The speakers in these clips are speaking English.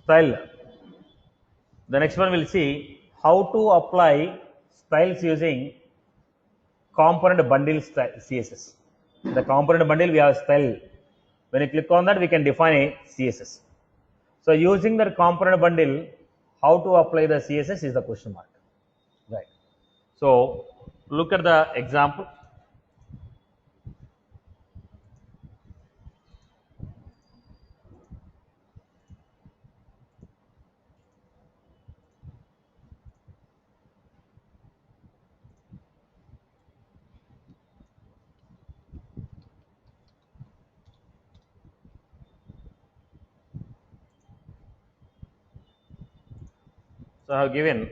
style. The next one we'll see how to apply styles using component bundle style CSS. The component bundle we have style. When you click on that, we can define a CSS. So using the component bundle, how to apply the CSS is the question mark, right? So look at the example. So I have given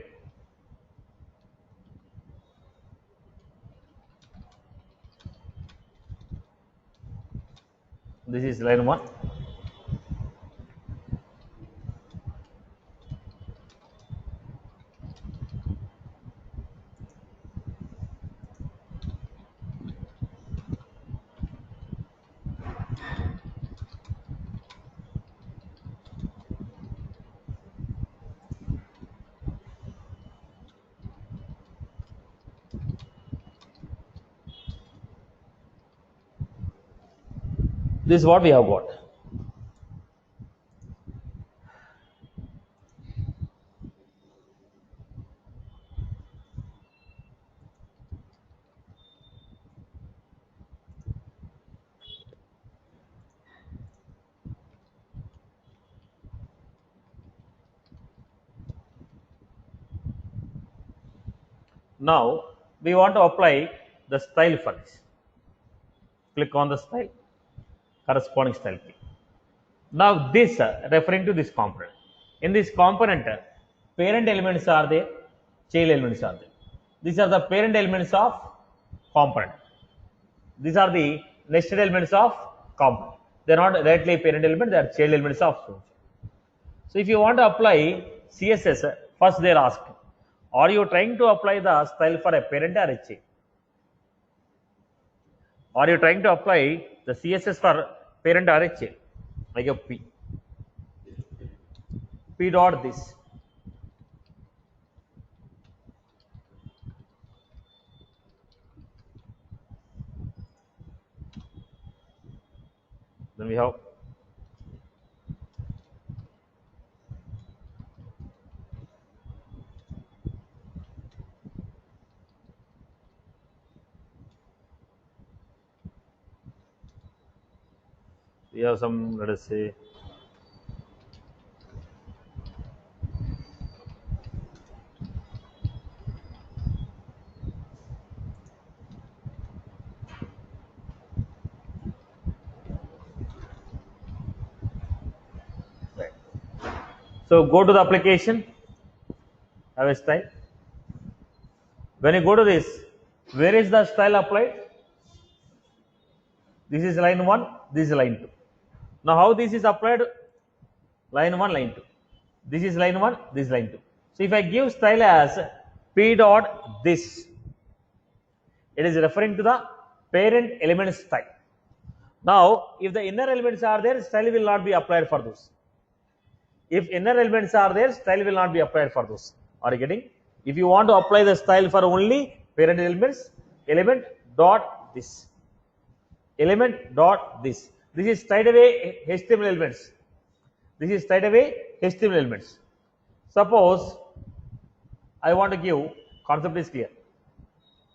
this is line 1. This is what we have got. Now we want to apply the style for this. Click on the style, corresponding style. Now this referring to this component. In this component, parent elements are there, child elements are there. These are the parent elements of component. These are the nested elements of component. They are not directly parent element, they are child elements of function. So if you want to apply CSS, first they will ask, are you trying to apply the style for a parent or a child? Are you trying to apply the CSS for parent or a child? Like a P dot this. Then we have some, let us say, right. So go to the application, have a style. When you go to this, where is the style applied? This is line 1, this is line 2. Now how this is applied? Line 1, line 2. This is line 1, this is line 2. So if I give style as P dot this, it is referring to the parent element style. Now if the inner elements are there, style will not be applied for those. If inner elements are there, style will not be applied for those. Are you getting? If you want to apply the style for only parent elements, element dot this, element dot this. This is straight away HTML elements. This is straight away HTML elements. Suppose I want to give, concept is clear.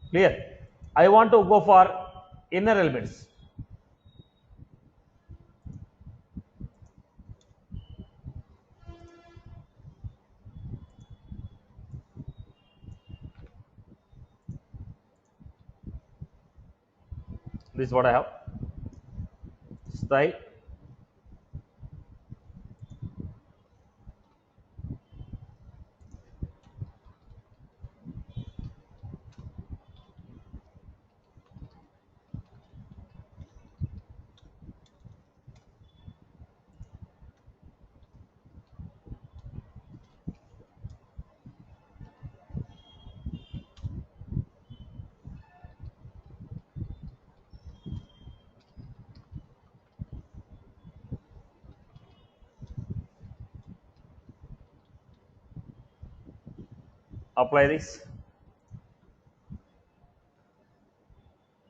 Clear? I want to go for inner elements. This is what I have. Style. apply this.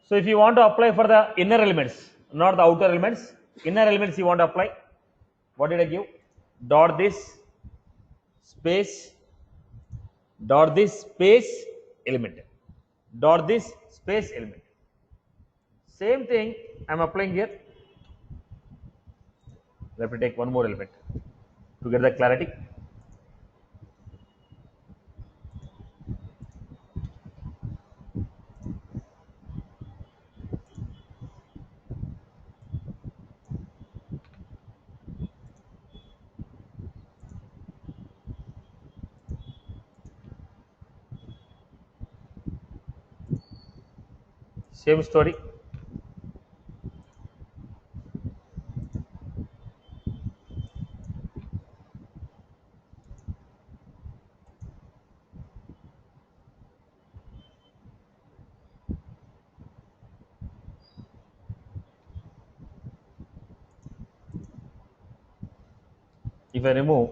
So if you want to apply for the inner elements, not the outer elements, inner elements you want to apply, what did I give? Dot this space, dot this space element, dot this space element. Same thing I am applying here. Let me take one more element to get the clarity. Same story. If I remove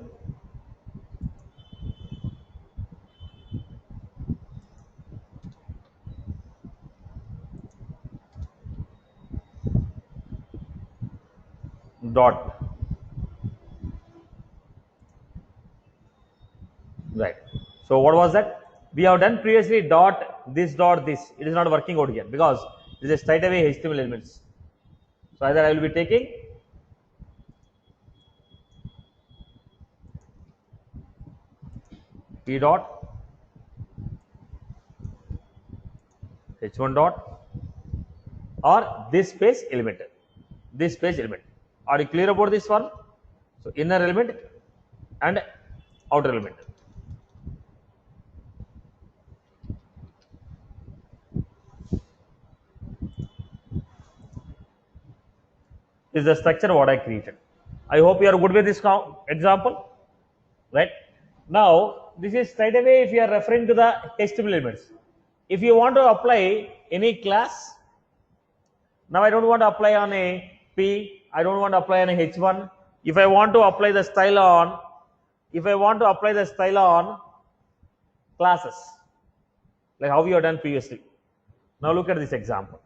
dot, right. So what was that? We have done previously dot this, dot this. It is not working out here because it is straight away HTML elements. So either I will be taking p dot h1 dot or this space element. This space element. Are you clear about this one? So inner element and outer element. Is the structure what I created. I hope you are good with this example, right? Now this is straight away if you are referring to the HTML elements. If you want to apply any class, now I don't want to apply on a P, I don't want to apply on a H1. If I want to apply the style on, if I want to apply the style on classes, like how we have done previously. Now look at this example.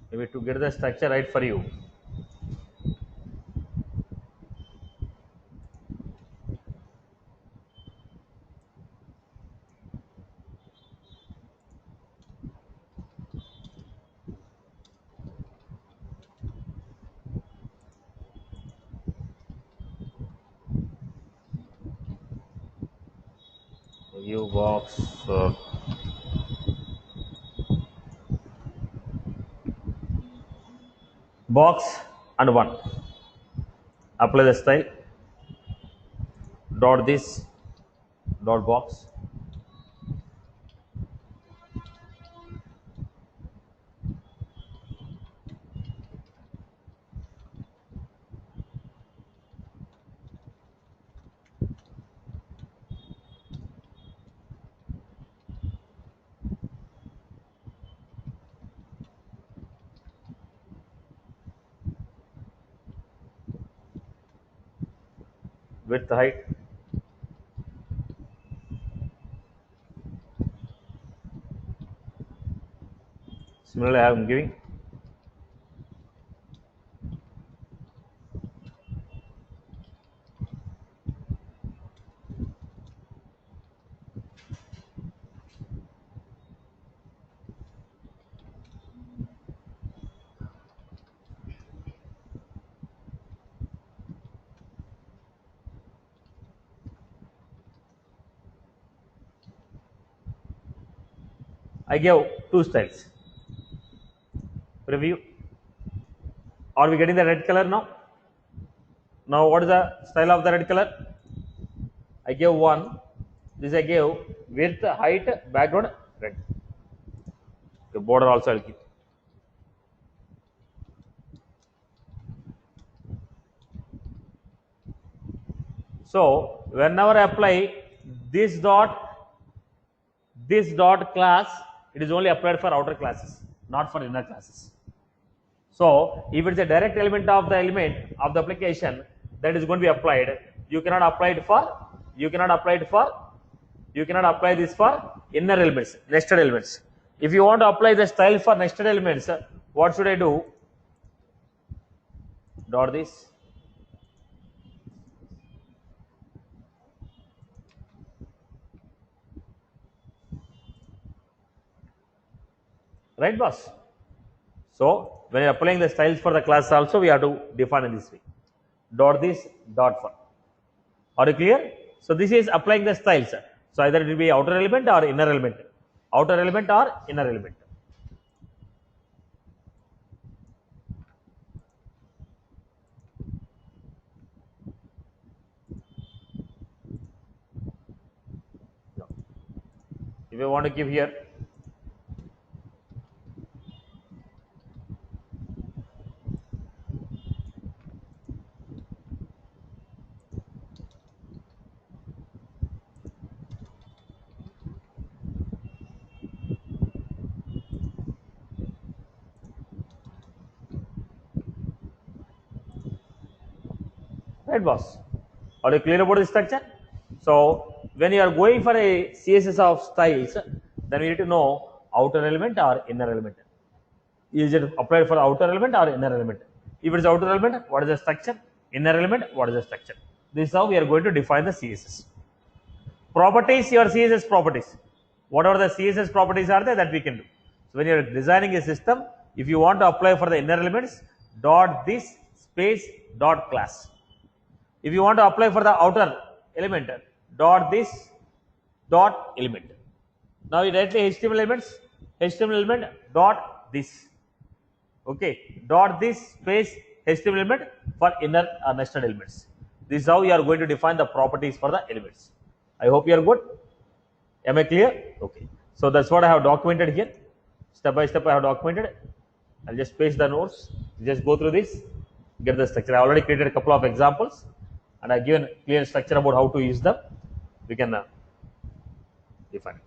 Maybe to get the structure right for you. View box, box and one. Apply the style. Dot this, dot box. Width, height. Similarly, I am giving I gave two styles. Preview. Are we getting the red color now? Now what is the style of the red color? I gave one. This I gave width, height, background, red. The border also I'll keep. So whenever I apply this dot class, it is only applied for outer classes, not for inner classes. So if it is a direct element of the application that is going to be applied, you cannot apply this for inner elements, nested elements. If you want to apply the style for nested elements, what should I do? Dot this. Right, boss? So when you are applying the styles for the class also, we have to define in this way. Dot this, dot for. Are you clear? So this is applying the styles. So either it will be outer element or inner element. Outer element or inner element. If you want to give here, right, boss? Are you clear about the structure? So when you are going for a CSS of styles, then we need to know outer element or inner element. Is it applied for outer element or inner element? If it is outer element, what is the structure? Inner element, what is the structure? This is how we are going to define the CSS. Properties, your CSS properties. Whatever the CSS properties are there, that we can do. So when you are designing a system, if you want to apply for the inner elements, dot this space dot class. If you want to apply for the outer element, dot this dot element. Now you directly HTML element dot this. Okay, dot this space HTML element for inner or nested elements. This is how you are going to define the properties for the elements. I hope you are good. Am I clear? Okay. So that's what I have documented here. Step by step I have documented. I'll just paste the notes. Just go through this, get the structure. I already created a couple of examples and I've given clear structure about how to use them. We can define it.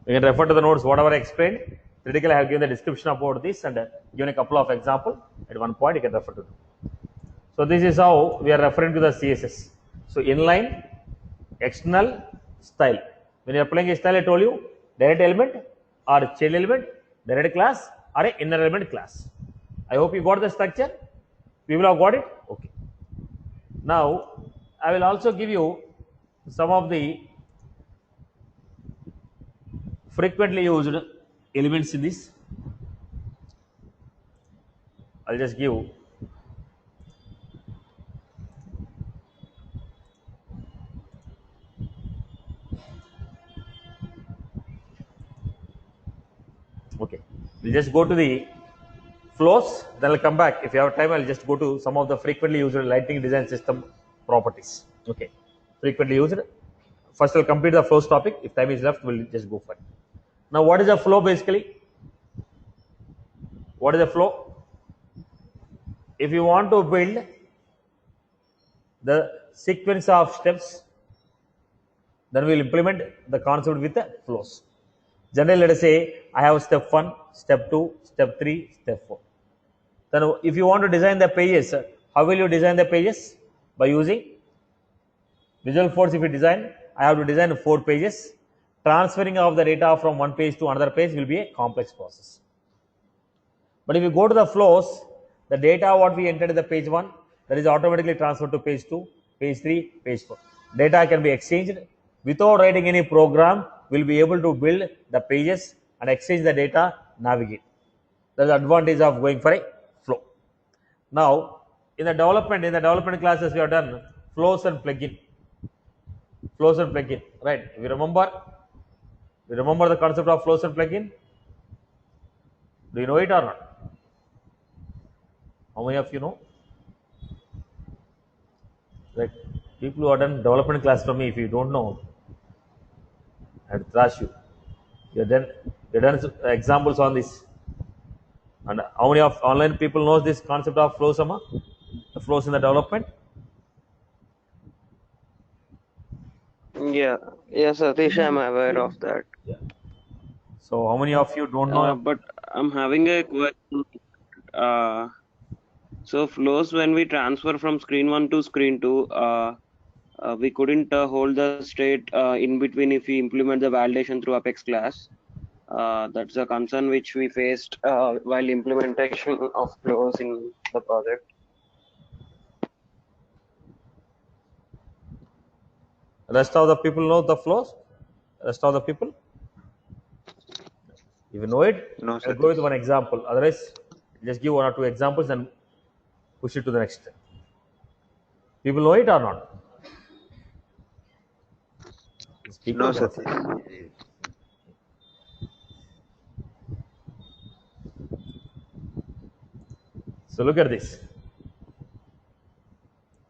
You can refer to the notes, whatever I explained. Critically, I have given the description about this and given a couple of examples. At one point, you can refer to them. So this is how we are referring to the CSS. So inline, external, style. When you are applying a style, I told you direct element or child element, direct class or a inner element class. I hope you got the structure. People have got it. Okay. Now I will also give you some of the frequently used elements in this. I'll just give okay. We'll just go to the flows, then I'll come back. If you have time, I'll just go to some of the frequently used lighting design system properties. Okay. Frequently used. First, I'll complete the flows topic. If time is left, we'll just go for it. Now, what is a flow basically? What is a flow? If you want to build the sequence of steps, then we'll implement the concept with the flows. Generally, let us say I have step 1, step 2, step 3, step 4. Then if you want to design the pages, how will you design the pages? By using Visual Force. If you design, I have to design 4 pages. Transferring of the data from one page to another page will be a complex process. But if you go to the flows, the data what we entered in the page 1, that is automatically transferred to page 2, page 3, page 4. Data can be exchanged without writing any program. Will be able to build the pages and exchange the data, navigate. That is the advantage of going for a flow. Now, in the development classes, we have done flows and plugin. Flows and plugin, right? We remember the concept of flows and plugin. Do you know it or not? How many of you know? Like people who have done development class from me, if you don't know, I'd thrash you. You done examples on this. And how many of online people knows this concept of flow, Sama? The flows in the development? Yeah, yes, Satish, I'm aware of that. Yeah. So how many of you don't know? But I'm having a question. Uh, so flows when we transfer from screen one to screen two, we couldn't hold the state in between if we implement the validation through Apex class. That's a concern which we faced while implementation of flows in the project. Rest of the people know the flows? Rest of the people? If you know it, No, I'll go with Satish. one example. Otherwise, just give one or two examples and push it to the next. People know it or not? Speak No, out one. Satish. So look at this.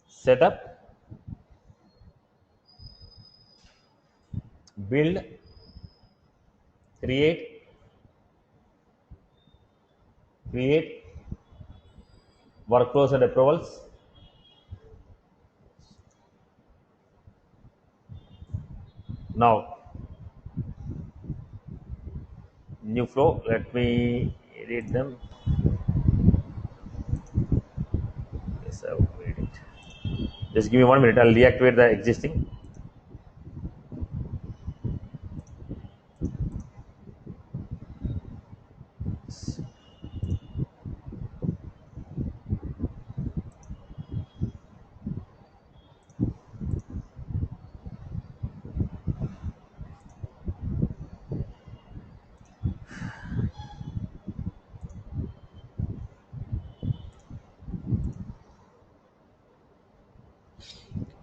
Setup, build, create workflows and approvals. Now, new flow. Let me edit them. Yes, I will edit. Just give me 1 minute. I'll deactivate the existing.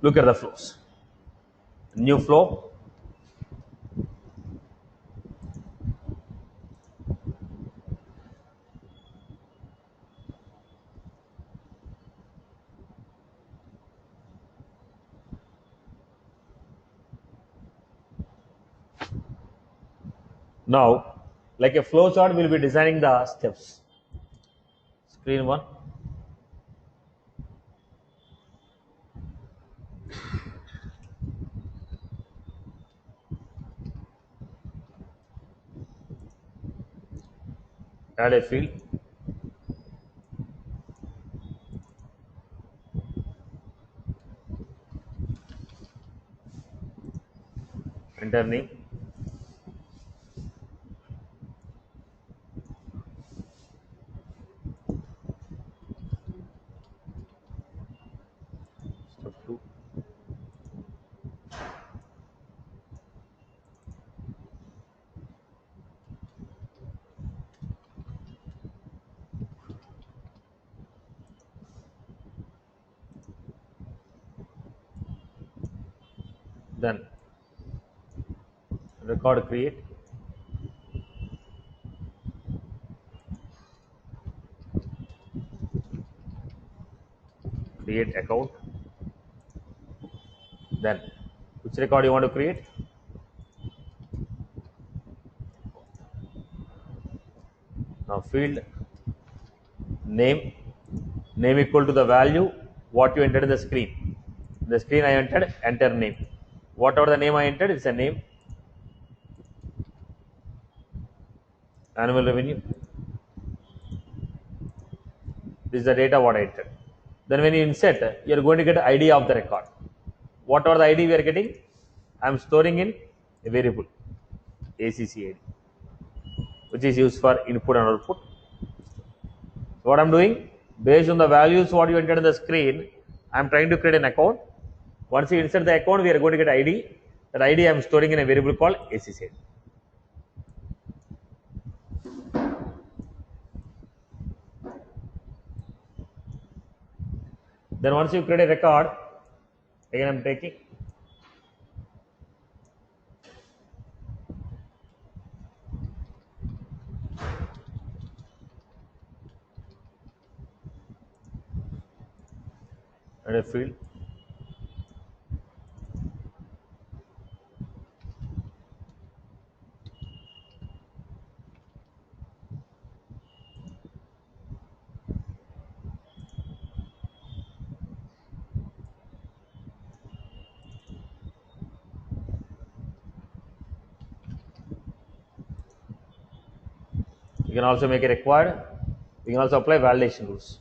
Look at the flows. New flow. Now, like a flow chart, we'll be designing the steps. Screen 1. Add a field. Enter name. Step 2. Then record create. Create account. Then which record you want to create? Now field name. Name equal to the value what you entered in the screen. In the screen I entered enter name. Whatever the name I entered is a name. Annual revenue. This is the data what I entered. Then when you insert, you are going to get ID of the record. Whatever the ID we are getting, I am storing in a variable ACC ID, which is used for input and output. What I am doing, based on the values what you entered in the screen, I am trying to create an account. Once you insert the account, we are going to get ID. That ID I am storing in a variable called ACC ID. Then once you create a record, again I am taking and a field. You can also make it required. You can also apply validation rules.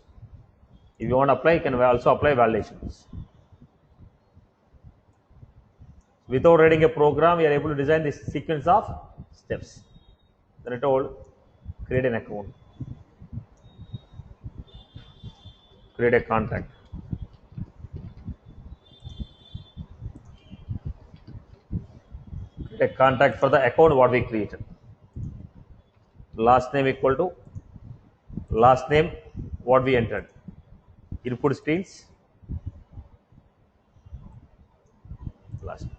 If you want to apply, you can also apply validation rules. Without writing a program, we are able to design this sequence of steps. Then I told, create an account, create a contact, create a contact for the account what we created. Last name equal to last name what we entered. Input screens, last name.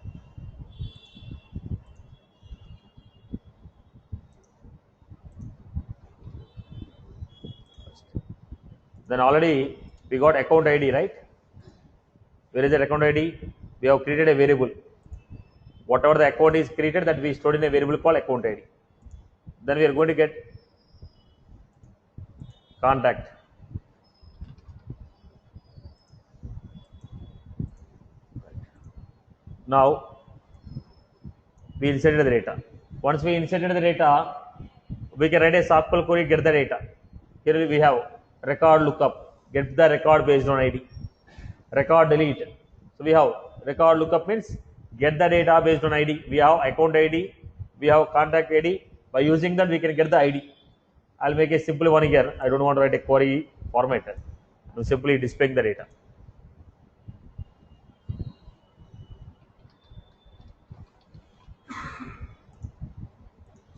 Then already we got account ID, right? Where is the account ID? We have created a variable. Whatever the account is created, that we stored in a variable called account ID. Then we are going to get contact. Now we inserted the data. Once we inserted the data, we can write a SQL query, get the data. Here we have record lookup, get the record based on ID. Record delete. So we have record lookup means get the data based on ID. We have account ID, we have contact ID. By using that, we can get the ID. I'll make a simple one here. I don't want to write a query format. I'm simply displaying the data.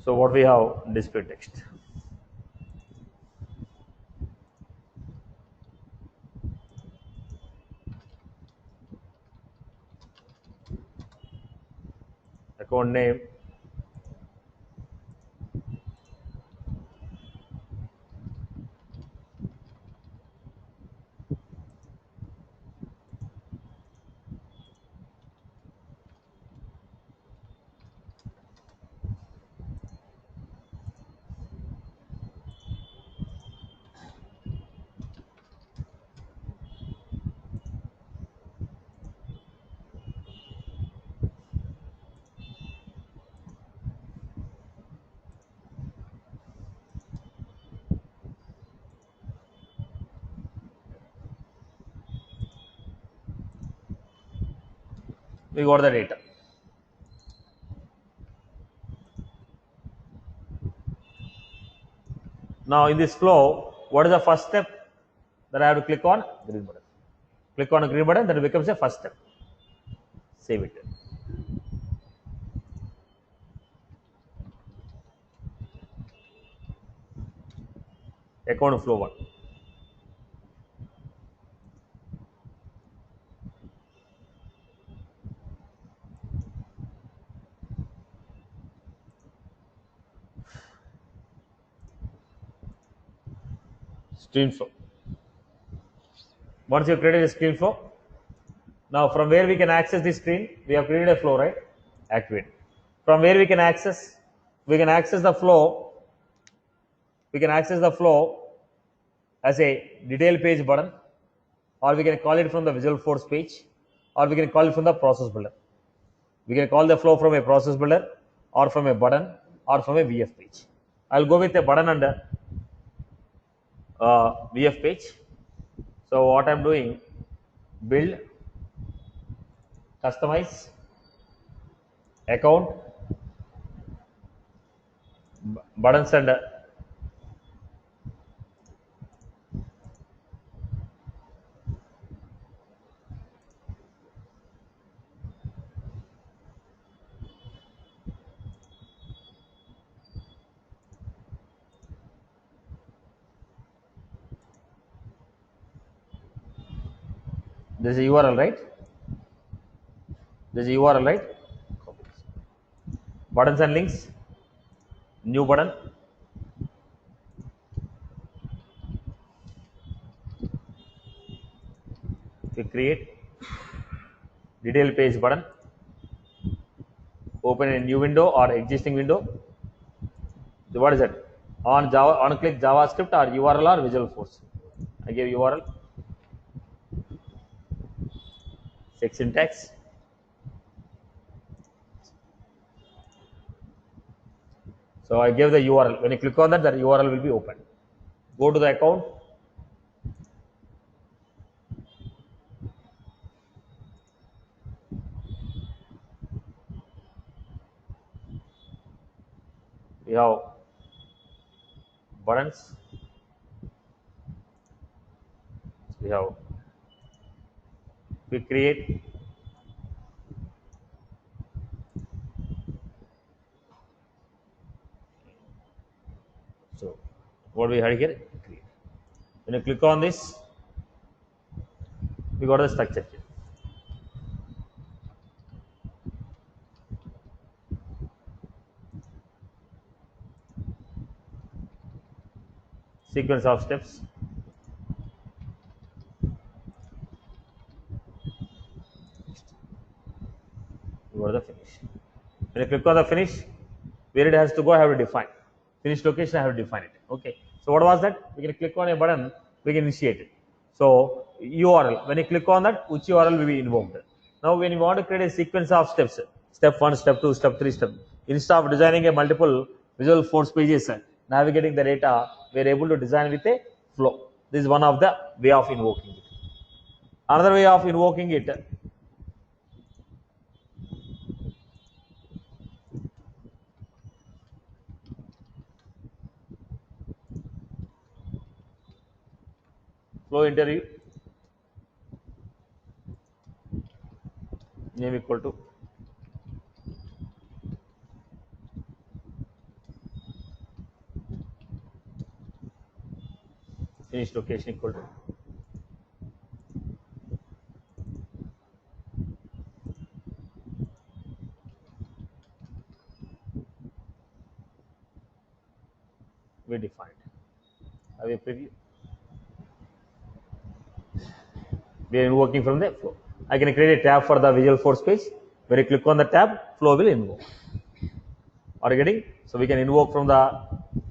So what we have, display text. Account name, we got the data. Now in this flow, what is the first step that I have to click on? Green button. Click on a green button, then it becomes a first step. Save it. Account flow 1. Stream flow. Once you have created a stream flow, now from where we can access this screen, we have created a flow, right? Activate. From where we can access the flow, as a detail page button, or we can call it from the Visualforce page, or we can call it from the process builder. We can call the flow from a process builder, or from a button, or from a VF page. I'll go with a button and VF page. So what I'm doing, build, customize, account, buttons and this is URL, right? This is URL, right? Buttons and links, new button, we create detail page button, open a new window or existing window. So what is it? On Java, on click JavaScript or URL or Visualforce. I gave URL, check syntax. So I gave the URL. When you click on that, the URL will be open. Go to the account. We have buttons. We create so what we had here, create. When you click on this, we got the structure here. Sequence of steps. We got the finish. When you click on the finish, where it has to go, I have to define. Finish location, I have to define it. Okay. So what was that? We can click on a button, we can initiate it. So URL, when you click on that, which URL will be invoked. Now when you want to create a sequence of steps, step 1, step 2, step 3, step, instead of designing a multiple Visualforce pages, navigating the data, we are able to design with a flow. This is one of the way of invoking it. Another way of invoking it, flow interview, name equal to finish location equal to we defined. Have a preview. We are invoking from the flow. I can create a tab for the Visualforce page. When you click on the tab, flow will invoke. Are you getting? So we can invoke from the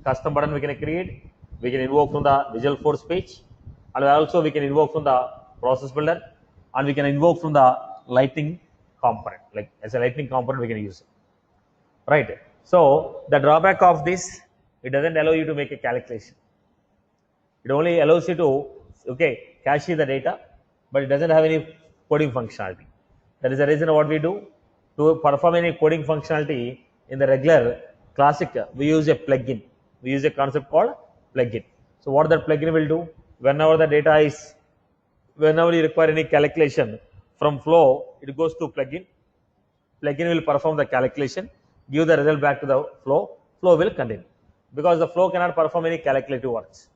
custom button we can create. We can invoke from the Visualforce page, and also we can invoke from the process builder, and we can invoke from the lightning component. Like as a lightning component, we can use it. Right. So the drawback of this, it doesn't allow you to make a calculation. It only allows you to cache the data, but it doesn't have any coding functionality. That is the reason what we do to perform any coding functionality in the regular classic. We use a plugin. We use a concept called plugin. So what that plugin will do, whenever the data is, whenever you require any calculation from flow, it goes to plugin. Plugin will perform the calculation, give the result back to the flow. Flow will continue because the flow cannot perform any calculative works.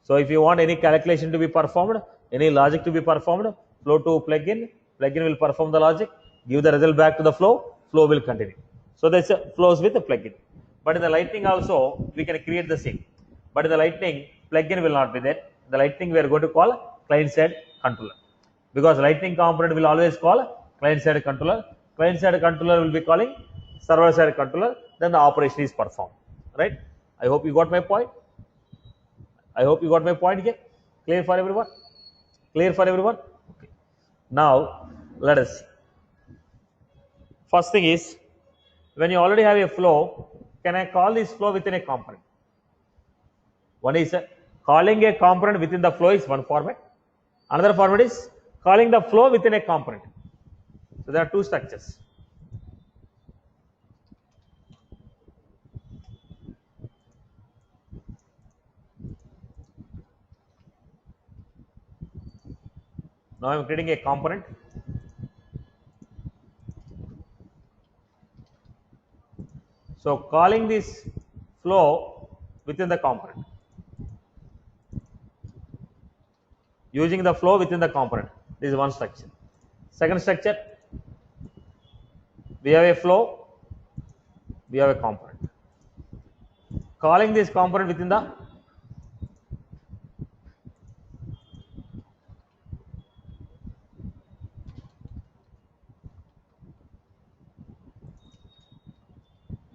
So if you want any calculation to be performed, any logic to be performed, flow to plugin, plugin will perform the logic, give the result back to the flow, flow will continue. So this flows with the plugin. But in the lightning also, we can create the same. But in the lightning, plugin will not be there. In the lightning, we are going to call client-side controller. Because lightning component will always call client-side controller. Client-side controller will be calling server-side controller. Then the operation is performed. Right? I hope you got my point. I hope you got my point here. Clear for everyone? Clear for everyone? Okay. Now, let us see. First thing is, when you already have a flow, can I call this flow within a component? One is calling a component within the flow is one format. Another format is calling the flow within a component. So there are two structures. Now I am creating a component. So calling this flow within the component. Using the flow within the component. This is one structure. Second structure, we have a flow, we have a component. Calling this component within the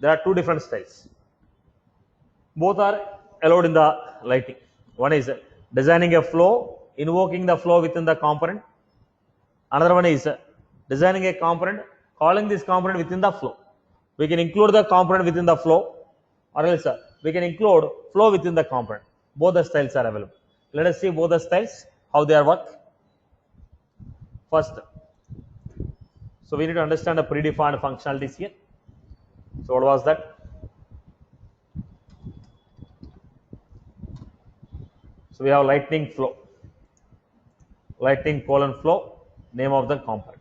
there are two different styles. Both are allowed in the lighting. One is designing a flow, invoking the flow within the component. Another one is designing a component, calling this component within the flow. We can include the component within the flow, or else we can include flow within the component. Both the styles are available. Let us see both the styles, how they are work. First, so we need to understand the predefined functionalities here. So what was that? So we have lightning flow, lightning colon flow, name of the component.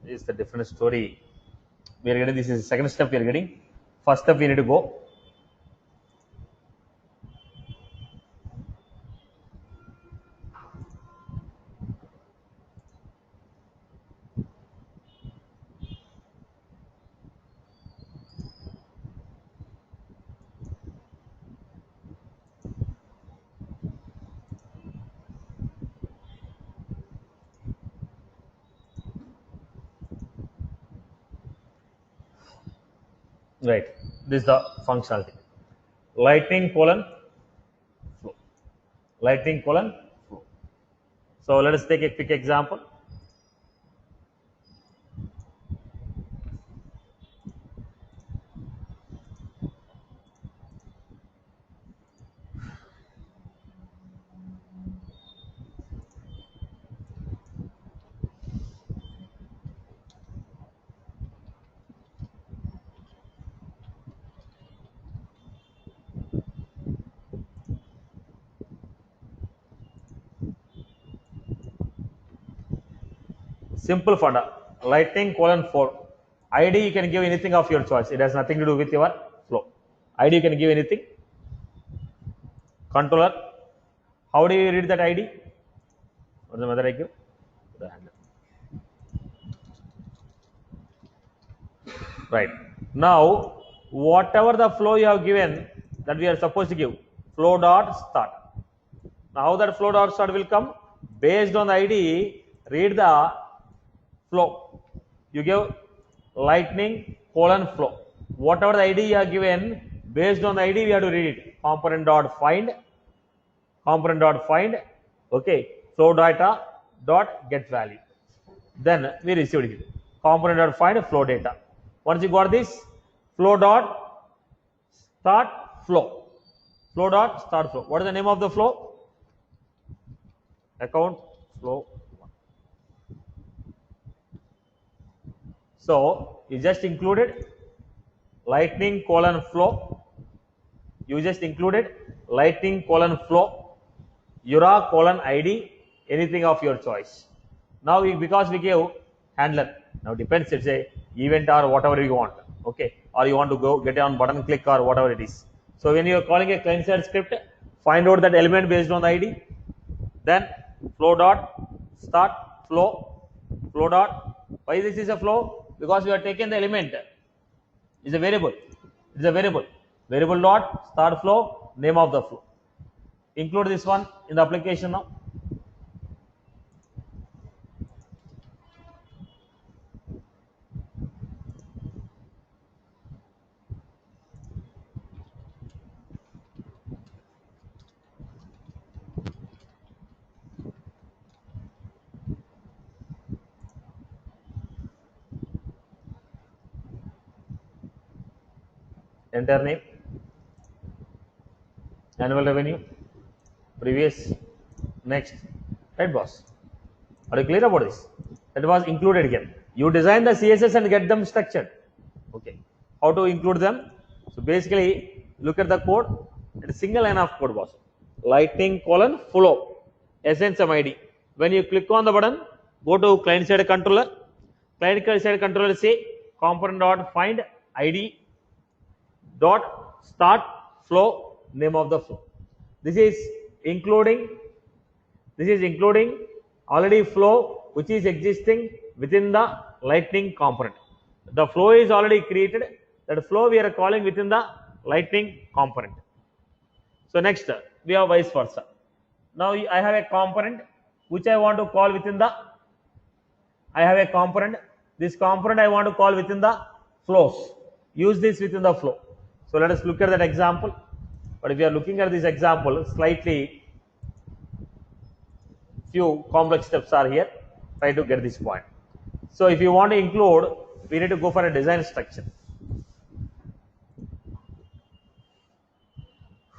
Is the different story we are getting. This is the second step we are getting. First step we need to go. Right. This is the functionality. Lightning colon flow. Lightning colon flow. So let us take a quick example. Simple funda. Lightning colon flow. ID you can give anything of your choice. It has nothing to do with your flow. ID you can give anything. Controller. How do you read that ID? What is the method I give? The handler. Right. Now, whatever the flow you have given that we are supposed to give, flow dot start. Now, how that flow dot start will come? Based on the ID, read the flow. You give lightning colon flow. Whatever the ID you have given, based on the ID, we have to read it. Component dot find, okay, flow data dot get value. Then we received it. Component dot find flow data. Once you got this, flow dot start flow. Flow dot start flow. What is the name of the flow? Account flow 1. So you just included lightning colon flow. You just included lightning colon flow, Ura colon ID, anything of your choice. Now because we gave handler, now depends, it's a event or whatever you want, okay, or you want to go get on button click or whatever it is. So when you are calling a client side script, find out that element based on the ID, then flow dot start flow, flow dot, why this is a flow? Because we have taken the element, is a variable, it's a variable dot start flow, name of the flow. Include this one in the application now. enter name, annual revenue, previous, next, right boss? Are you clear about this? That was included here. You design the CSS and get them structured. Okay, how to include them? So basically look at the code. It's a single line of code boss. Lightning colon flow SNSM ID. When you click on the button, go to client side controller. Client side controller say component dot find ID dot start flow, name of the flow. This is including already flow which is existing within the lightning component. The flow is already created. That flow we are calling within the lightning component. So next we have vice versa. Now I have a component which I want to call within the this component I want to call within the flows. Use this within the flow. So let us look at that example. But if you are looking at this example, slightly few complex steps are here. Try to get this point. So if you want to include, we need to go for a design structure.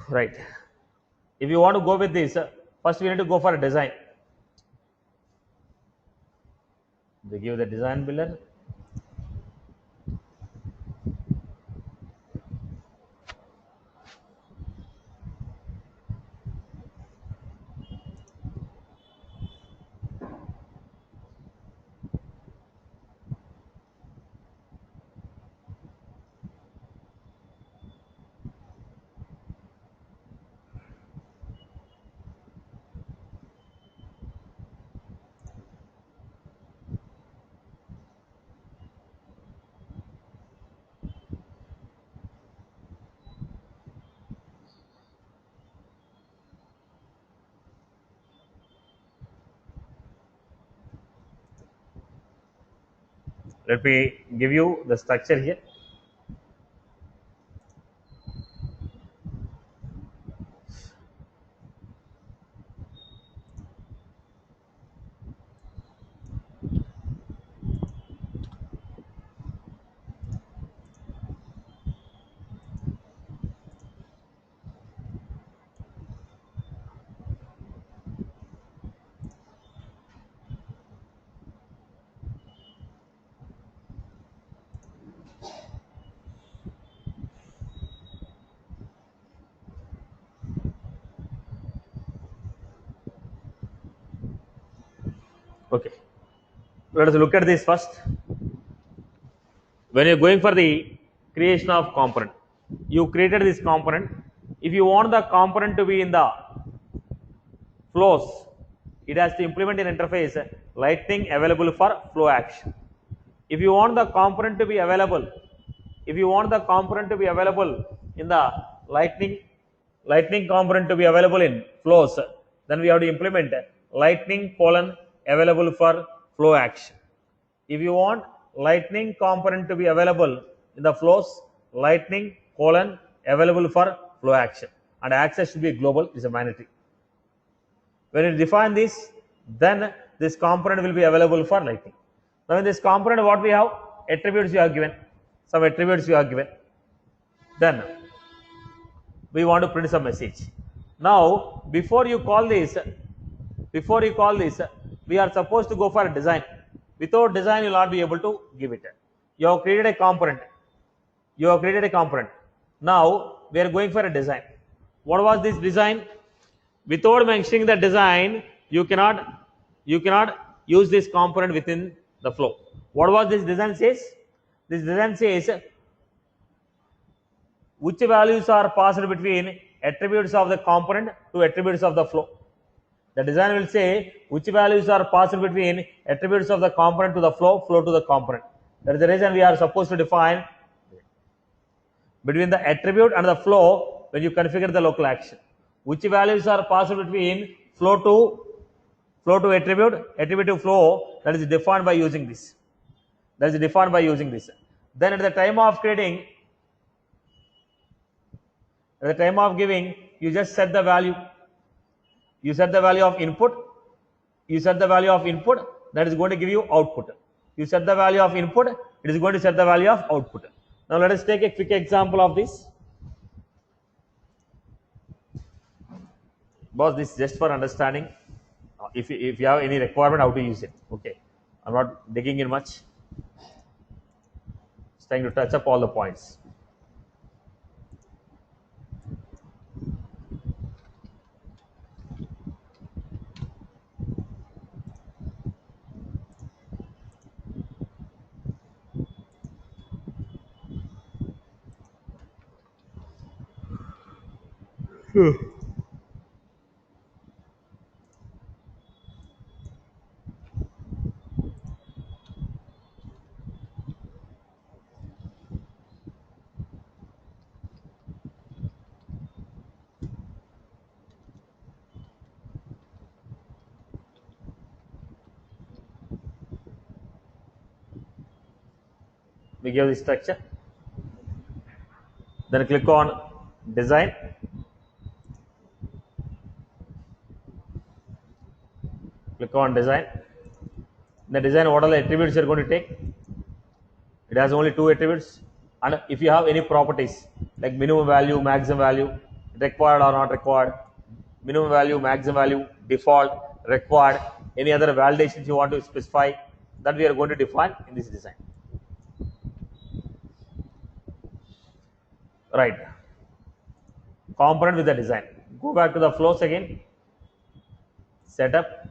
Right. If you want to go with this, first we need to go for a design. They give the design builder. Let me give you the structure here. Okay, let us look at this first. When you are going for the creation of component, you created this component. If you want the component to be in the flows, it has to implement an interface lightning available for flow action. If you want the component to be available, in the lightning component to be available in flows, then we have to implement lightning colon available for flow action. If you want lightning component to be available in the flows, lightning colon available for flow action, and access should be global, is a mandatory. When you define this, then this component will be available for lightning. Now in this component, what we have? Attributes you have given. Some attributes you have given. Then we want to print some message. Now before you call this, we are supposed to go for a design. Without design, you will not be able to give it. You have created a component. Now we are going for a design. What was this design? Without mentioning the design, you cannot use this component within the flow. What was this design says? This design says which values are passed between attributes of the component to attributes of the flow. The design will say which values are passed between attributes of the component to the flow to the component. That is the reason we are supposed to define between the attribute and the flow when you configure the local action. Which values are passed between flow to attribute to flow, that is defined by using this. Then at the time of creating, you just set the value. You set the value of input. That is going to give you output. You set the value of input, it is going to set the value of output. Now let us take a quick example of this. Boss, this is just for understanding. If you have any requirement, how to use it. Okay, I'm not digging in much. Just trying to touch up all the points. We give the structure. Then click on design. Click on design. In the design, what are the attributes you're going to take? It has only 2 attributes. And if you have any properties like minimum value, maximum value, required or not required, minimum value, maximum value, default, required, any other validations you want to specify, that we are going to define in this design. Right. Component with the design. Go back to the flows again. Setup,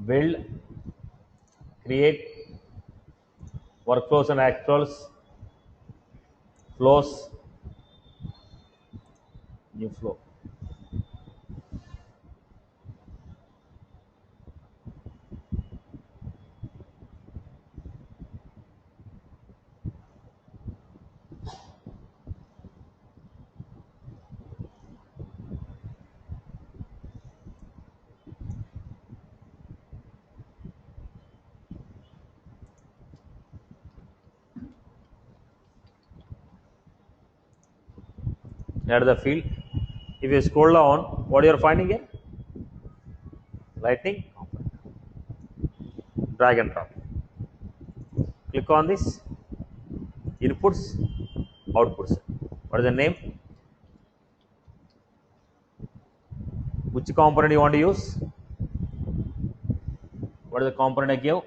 build, create, workflows and actuals, flows, new flow. Add the field. If you scroll down, what you are finding here? Lightning. Drag and drop. Click on this. Inputs, outputs. What is the name? Which component you want to use? What is the component I give?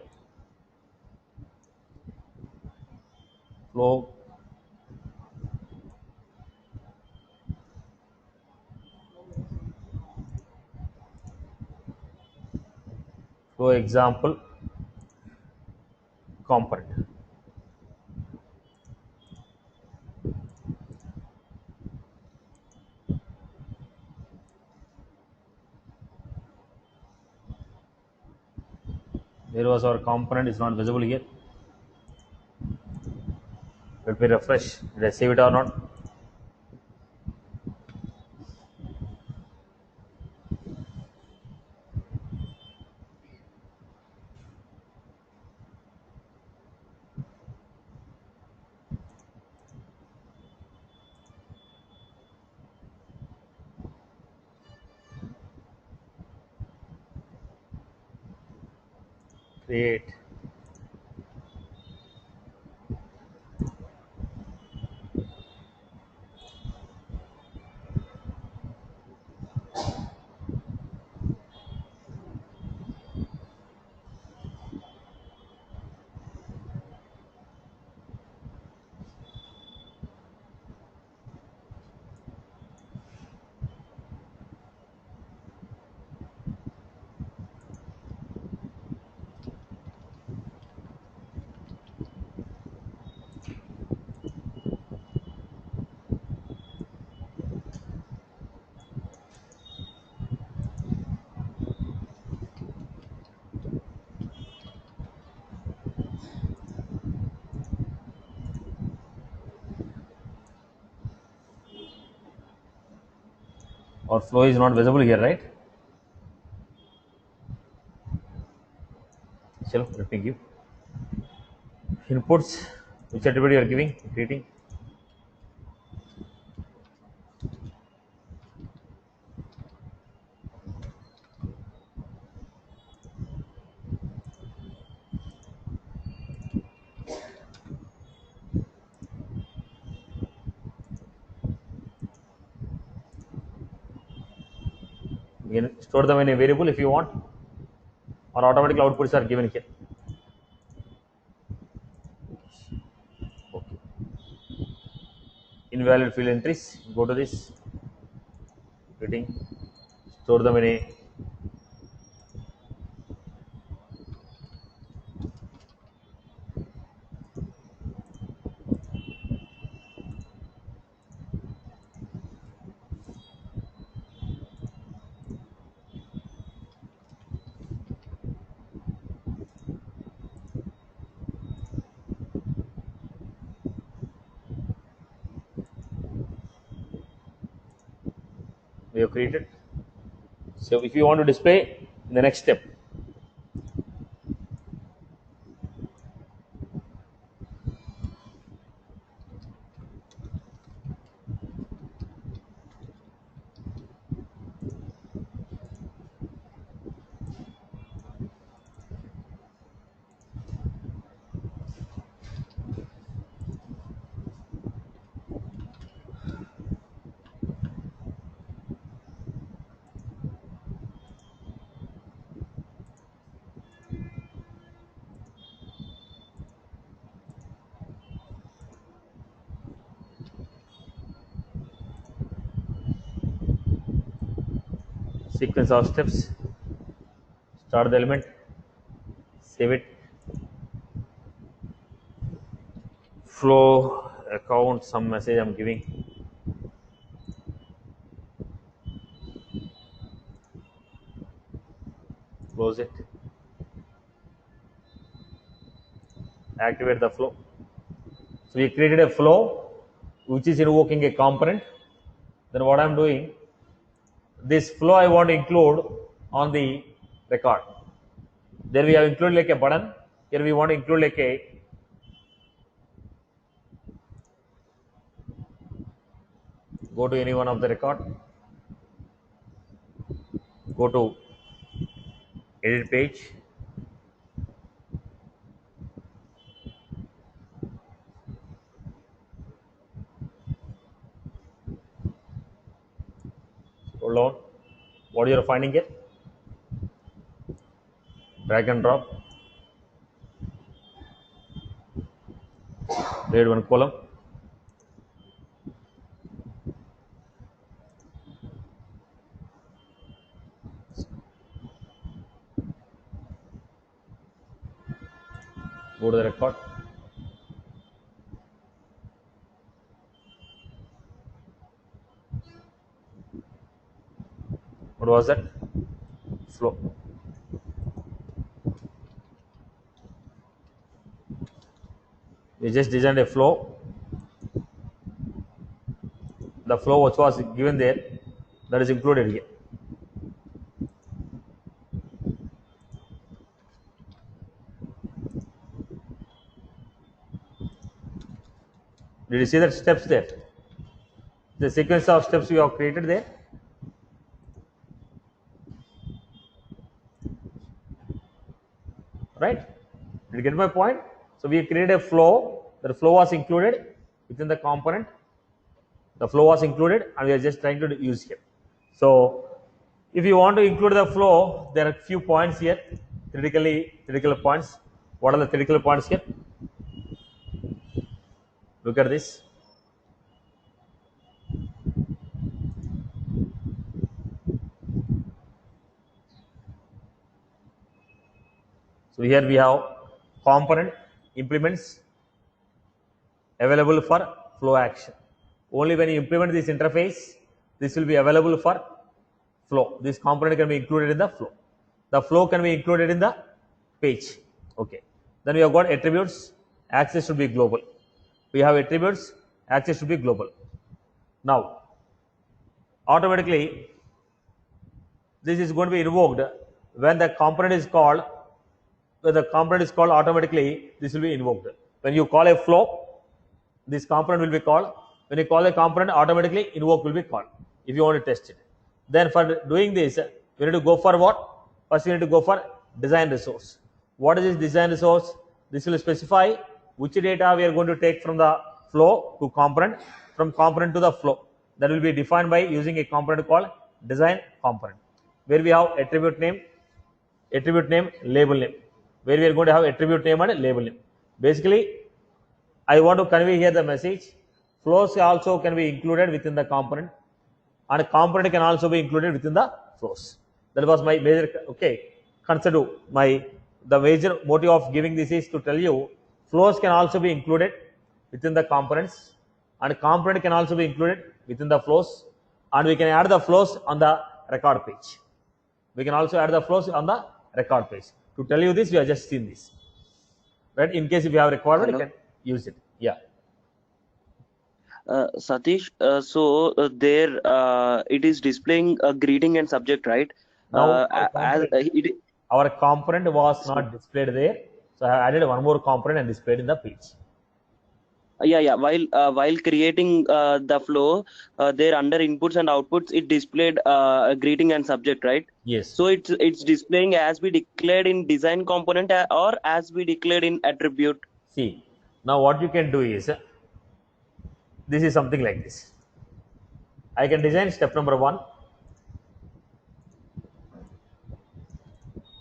Flow. Flow example component. There was our component, is not visible here. Let me refresh. Did I save it or not? Create. Or flow is not visible here, right? Chalo, let me give inputs. Which attribute you are giving? Creating. store them in a variable if you want, or automatically outputs are given here. Okay. Invalid field entries, go to this, getting, store them in a we have created. So if you want to display in the next step, sequence of steps, start the element, save it, flow account, some message I'm giving, close it, activate the flow. So we created a flow which is invoking a component. Then what I'm doing, this flow I want to include on the record. There we have included like a button. Here we want to include like a go to any one of the record, go to edit page, scroll down, what you are finding here, drag and drop, create one column, go to the record, what was that? Flow. We just designed a flow. The flow which was given there, that is included here. Did you see the steps there? The sequence of steps we have created there. Right? Did you get my point? So we created a flow. The flow was included within the component. The flow was included, and we are just trying to use here. So if you want to include the flow, there are a few points here, theoretical points. What are the theoretical points here? Look at this. So here we have component implements available for flow action. Only when you implement this interface, this will be available for flow. This component can be included in the flow. The flow can be included in the page. Okay. Then we have got attributes. Access should be global. We have attributes. Access should be global. Now, automatically, this is going to be invoked when the component is called. When the component is called, automatically this will be invoked. When you call a flow, this component will be called. When you call a component, automatically invoke will be called. If you want to test it, then for doing this, we need to go for what? First, we need to go for design resource. What is this design resource? This will specify which data we are going to take from the flow to component, from component to the flow. That will be defined by using a component called design component. where we have attribute name, label name, where we are going to have attribute name and label name. Basically, I want to convey here the message. Flows also can be included within the component, and a component can also be included within the flows. That was my major consider the major motive of giving this is to tell you flows can also be included within the components, and component can also be included within the flows, and we can add the flows on the record page. We can also add the flows on the record page. To tell you this, we have just seen this, right? In case if you have requirement, you can use it. Yeah. Satish, there it is displaying a greeting and subject, right? Now Our component was not displayed there, so I have added one more component and displayed in the page. Yeah. While creating the flow, there under inputs and outputs, it displayed a greeting and subject, right? Yes. So it's displaying as we declared in design component or as we declared in attribute. See, now what you can do is, this is something like this. I can design step number 1.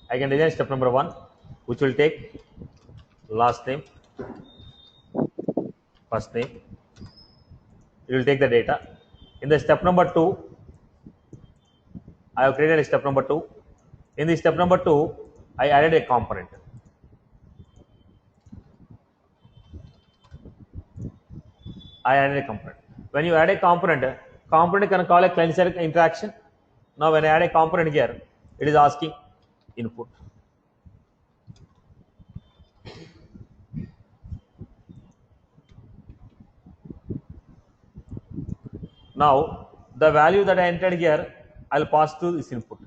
I can design step number 1, which will take last name, first name. It will take the data. In the step number 2, I have created a step number 2. In the step number 2, I added a component. When you add a component can call a client-side interaction. Now, when I add a component here, it is asking input. Now, the value that I entered here, I will pass to this input.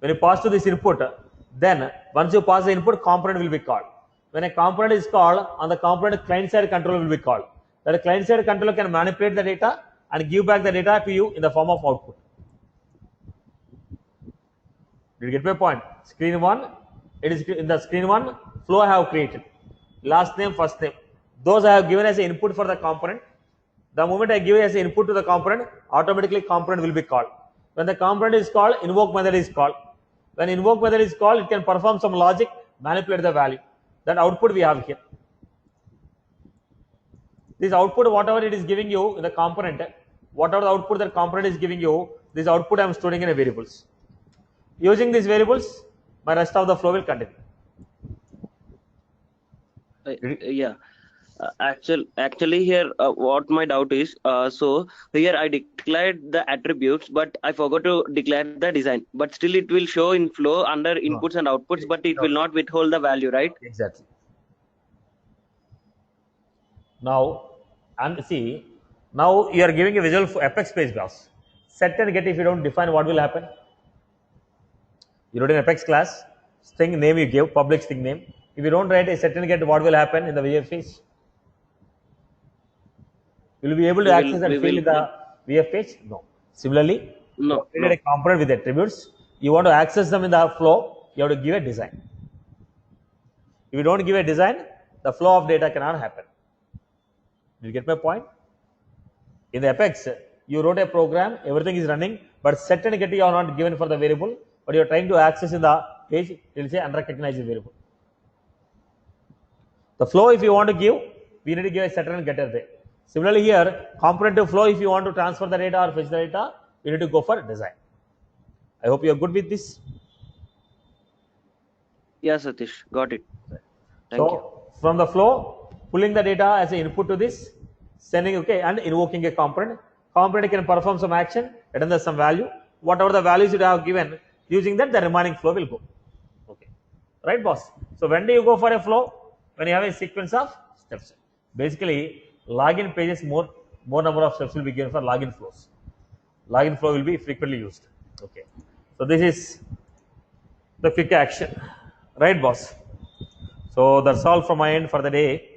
When you pass to this input, then once you pass the input, component will be called. When a component is called, on the component client-side controller will be called. That client-side controller can manipulate the data and give back the data to you in the form of output. Did you get my point? Screen 1, it is in the screen 1 flow I have created. Last name, first name. Those I have given as an input for the component. The moment I give it as an input to the component, automatically component will be called. When the component is called, invoke method is called. When invoke method is called, it can perform some logic, manipulate the value. That output we have here. This output, whatever it is giving you in the component, whatever the output that component is giving you, this output I am storing in a variables. Using these variables, my rest of the flow will continue. Yeah. Actually here what my doubt is, so here I declared the attributes, but I forgot to declare the design, but still it will show in flow under inputs and outputs, but it will not withhold the value, right? Exactly. Now, and see, now you are giving a visual for Apex page class. Set and get, if you don't define, what will happen? You wrote an Apex class, string name you give, public string name. If you don't write a set and get, what will happen in the VF page? Will you be able to access that field in the VF page? No. Similarly, no. You created a component with attributes. You want to access them in the flow, you have to give a design. If you don't give a design, the flow of data cannot happen. Did you get my point? In the Apex, you wrote a program, everything is running, but set and get you are not given for the variable, but you are trying to access in the page, it will say unrecognized variable. The flow, if you want to give, we need to give a setter and getter there. Similarly here, component to flow, if you want to transfer the data or fetch the data, you need to go for design. I hope you are good with this. Yes, Satish, got it. Thank you. From the flow, pulling the data as an input to this, sending and invoking a component. Component can perform some action, return some value. Whatever the values you have given, using that the remaining flow will go. Okay, right, boss? So when do you go for a flow? When you have a sequence of steps. Basically, login pages, more number of steps will be given for login flows. Login flow will be frequently used. Okay, so this is the quick action, right, boss? So that's all from my end for the day.